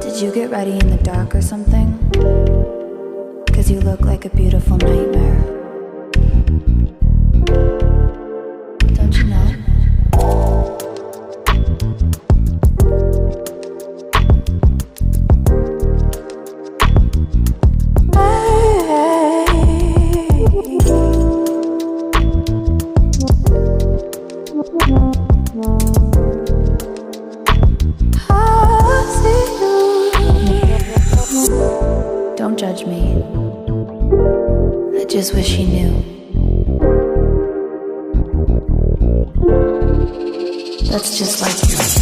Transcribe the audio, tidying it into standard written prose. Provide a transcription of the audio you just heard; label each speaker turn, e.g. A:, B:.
A: Did you get ready in the dark or something? 'Cause you look like a beautiful nightmare. Don't you know? Don't judge me. I just wish he knew. That's just like you.